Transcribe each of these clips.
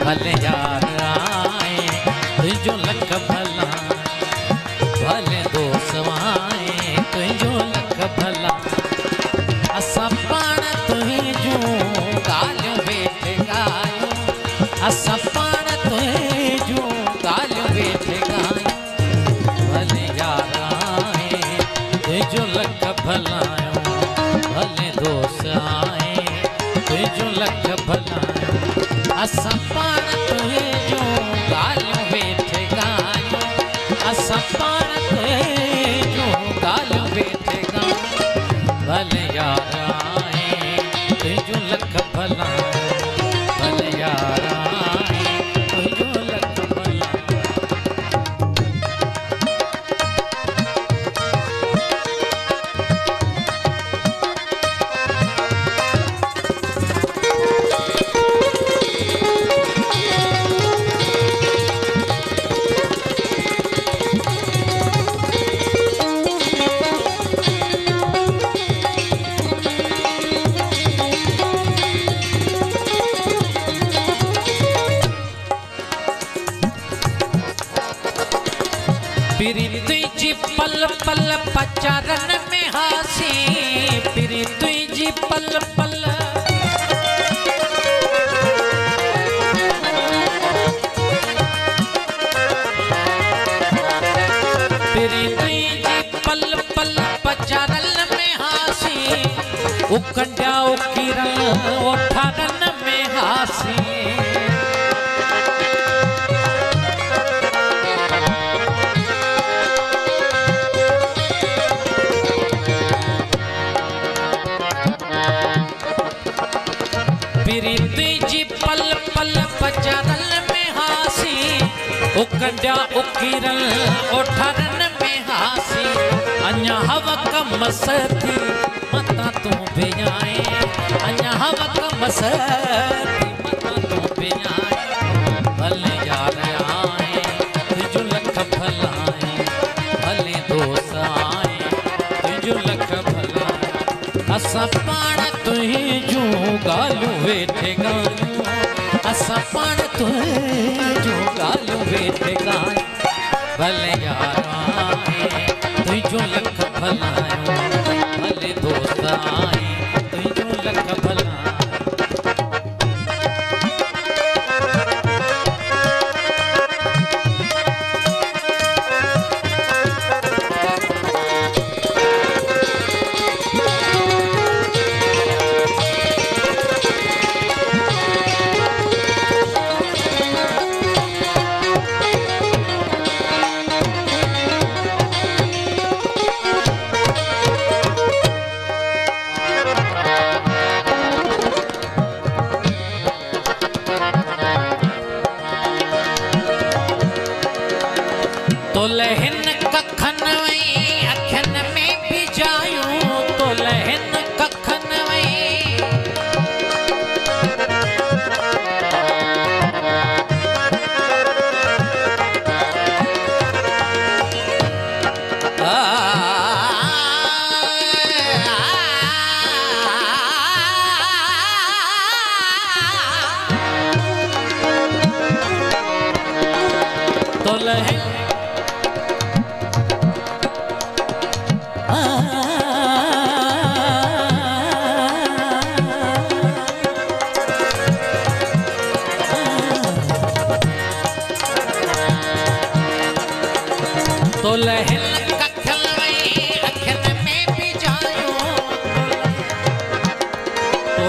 भले यार आए तुझो लख भला, भले दोस्त आए तुझो लख भला। असां पाण तुझो ॻाल्हियूं वेठे ॻायूं, असां पाण तुझो ॻाल्हियूं वेठे ॻायूं। भले यार आए तुझो लख भला, भले दोस्त आए तुझो लख भला। असां पाण तुझो ॻाल्हियूं वेठे ॻायूं, असां पाण तुझो ॻाल्हियूं वेठे ॻायूं। भले यार आए तुझो लख भला, भले यार आए तुझो लख भला। प्रीति जी पल पल पचारन में हासी, प्रीति जी पल पल प्रीति जी पल पल पचारन में हासी, उकंडा उकीरन ओठारन में हासी। प्रीति जी पल पल पचारन में हासी, उकंडा उकीरन ओठारन में हासी। अञा हवा कम मस्ती मता तू बेजाए, अञा हवा कम मस्ती मता तू बेजाए। भले यार आए तुझो लख भला, भले दोस्त आए तुझो लख भला। असां पाण तुझो ॻाल्हियूं वेठे ॻायूं, असां पाण तुझो ॻाल्हियूं वेठे ॻायूं। भले यार आए तुझो लख भला, भले दोस्त आए तुझो लख भला। तो लहन कखन वई अखन में भी जायूं, तो लहन कखन वई तो लहन तो लहन कखन वई अखन में भी जायूं, तो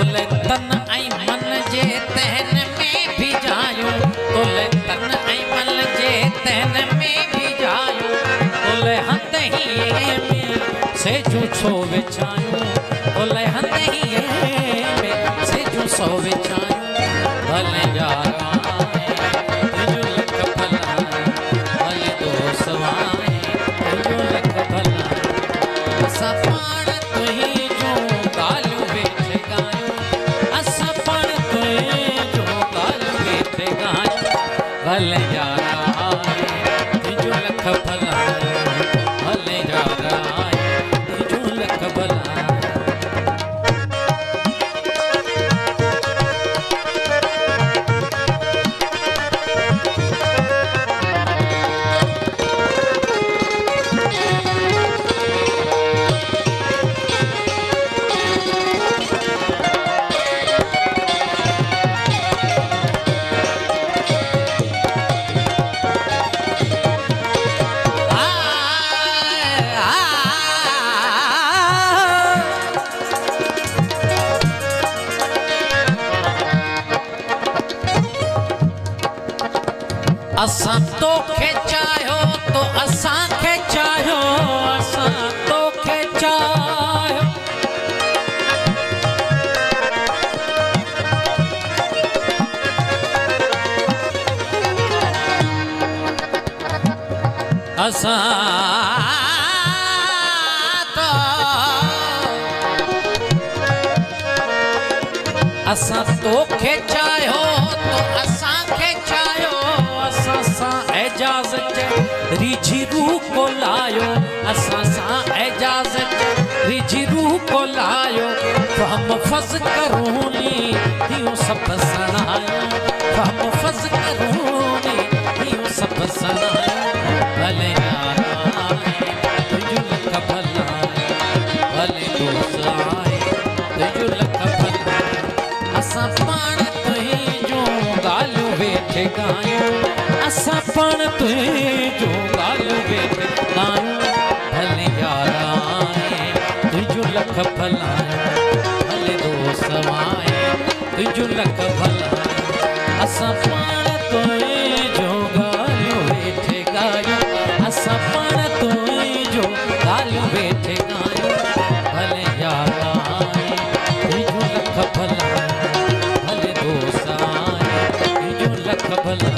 तन ऐं मन जे तहन में भी जायूं, तो तन ऐं मन जे तहन में भी जायूं। तो हंधहीअ में सेजूं छो विछायूं, तो हंधहीअ में सेजूं छो विछायूं। भले यार आए तुझो लख भला, भले दोस्त आए तुझो लख भला। असां पाण तुझो ॻाल्हियूं वेठे ॻायूं, असां पाण तुझो ॻाल्हियूं वेठे ॻायूं। भले यार आए तुझो लख भला, भले यार आए तुझो लख भला। असां तोखे चाहियो तो असांखे चाहियो, असां तोखे चाहियो। असां तोखे चाहियो तो असांखे चाहियो। असां सां एजाज़ रिझी रूह को लायो, असां सां एजाज़ रिझी रूह को लायो। फहम फज़ करूनी दियूं सभु सणायो, फहम फज़ करूनी दियूं सभु सणायो। भले यार आए तुझो लख भला, भले दोस्त आए तुझो लख भला। असां पाण तुंहिंजूं ॻाल्हियूं वेठे ॻायूं, असां पाण तुंहिंजूं ॻाल्हियूं वेठे ॻायूं। भले यार आए तुझो लख भला, भले दोस्त आए तुझो लख भला। असां पाण तुंहिंजूं ॻाल्हियूं वेठे ॻायूं, असां पाण तुंहिंजूं ॻाल्हियूं वेठे ॻायूं। भले यार आए तुझो लख भला, भले दोस्त आए तुझो लख भला।